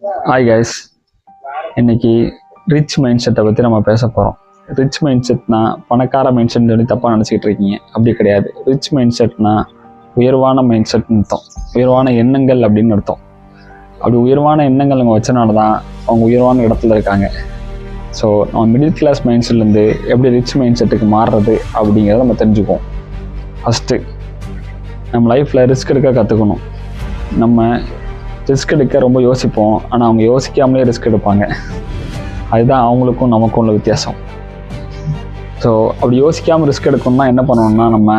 Hi guys, இன்னைக்கு rich mind செட்டை பற்றி நம்ம பேச போகிறோம். ரிச் மைண்ட் செட்னா பணக்கார மைண்ட் செட்னு சொல்லி தப்பாக நினச்சிக்கிட்டு இருக்கீங்க. அப்படி கிடையாது. ரிச் மைண்ட் செட்னா உயர்வான மைண்ட் செட்னு அர்த்தம், உயர்வான எண்ணங்கள் அப்படின்னு அர்த்தம். அப்படி உயர்வான எண்ணங்கள் அவங்க வச்சனால தான் அவங்க உயர்வான இடத்துல இருக்காங்க. ஸோ நம்ம மிடில் கிளாஸ் மைண்ட் செட்லேருந்து எப்படி ரிச் மைண்ட் செட்டுக்கு மாறுறது அப்படிங்கிறத நம்ம தெரிஞ்சுக்குவோம். ஃபஸ்ட்டு நம்ம லைஃப்பில் ரிஸ்க் எடுக்க கற்றுக்கணும். நம்ம ரிஸ்க் எடுக்க ரொம்ப யோசிப்போம், ஆனால் அவங்க யோசிக்காமலே ரிஸ்க் எடுப்பாங்க. அதுதான் அவங்களுக்கும் நமக்கும் உள்ள வித்தியாசம். ஸோ அப்படி யோசிக்காமல் ரிஸ்க் எடுக்கணும்னா என்ன பண்ணணும்னா,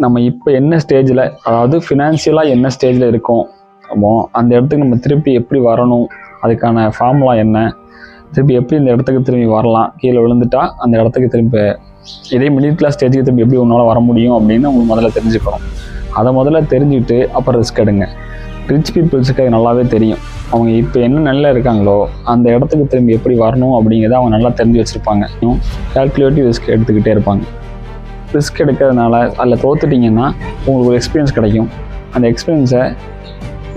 நம்ம இப்போ என்ன ஸ்டேஜில், அதாவது ஃபினான்ஷியலாக என்ன ஸ்டேஜில் இருக்கோம் அந்த இடத்துக்கு நம்ம திருப்பி எப்படி வரணும், அதுக்கான ஃபார்முலா என்ன, திருப்பி எப்படி இந்த இடத்துக்கு திரும்பி வரலாம், கீழே விழுந்துட்டா அந்த இடத்துக்கு திரும்பி இதே மிடில் கிளாஸ் ஸ்டேஜுக்கு திரும்பி எப்படி உன்னால் வர முடியும் அப்படின்னு உங்களுக்கு முதல்ல தெரிஞ்சுக்கணும். அதை முதல்ல தெரிஞ்சுக்கிட்டு அப்புறம் ரிஸ்க் எடுங்க. ரிச் பீப்புள்ஸுக்கு அது நல்லாவே தெரியும். அவங்க இப்போ என்ன நல்லா இருக்காங்களோ அந்த இடத்துக்கு திரும்பி எப்படி வரணும் அப்படிங்கிறத அவங்க நல்லா தெரிஞ்சு வச்சுருப்பாங்க. கால்குலேட்டிவ் ரிஸ்க் எடுத்துக்கிட்டே இருப்பாங்க. ரிஸ்க் எடுக்கிறதுனால அதில் தோத்துட்டிங்கன்னா உங்களுக்கு ஒரு எக்ஸ்பீரியன்ஸ் கிடைக்கும். அந்த எக்ஸ்பீரியன்ஸை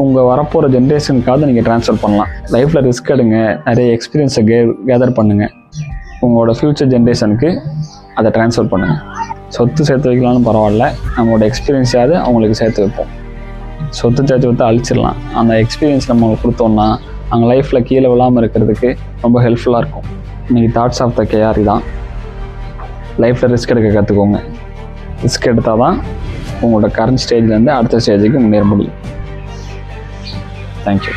உங்கள் வரப்போகிற ஜென்ரேஷனுக்காக நீங்கள் ட்ரான்ஸ்ஃபர் பண்ணலாம். லைஃப்பில் ரிஸ்க் எடுங்க, நிறைய எக்ஸ்பீரியன்ஸை கேதர் பண்ணுங்கள். உங்களோட ஃப்யூச்சர் ஜென்ரேஷனுக்கு அதை ட்ரான்ஸ்ஃபர் பண்ணுங்கள். சொத்து சேர்த்து வைக்கலாம்னு பரவாயில்ல, நம்மளோட எக்ஸ்பீரியன்ஸாவது அவங்களுக்கு சேர்த்து வைப்போம். சொத்து சேர்த்து வைத்து அழிச்சிடலாம். அந்த எக்ஸ்பீரியன்ஸ் நம்ம அவங்களுக்கு கொடுத்தோம்னா அவங்க லைஃப்பில் கீழே விழாமல் இருக்கிறதுக்கு ரொம்ப ஹெல்ப்ஃபுல்லாக இருக்கும். இன்றைக்கி தாட்ஸ் ஆஃப் த கேஆர் தான். லைஃப்பில் ரிஸ்க் எடுக்க கற்றுக்கோங்க. ரிஸ்க் எடுத்தால் தான் உங்களோட கரண்ட் ஸ்டேஜ்லேருந்து அடுத்த ஸ்டேஜுக்கு முன்னேற முடியும். தேங்க்யூ.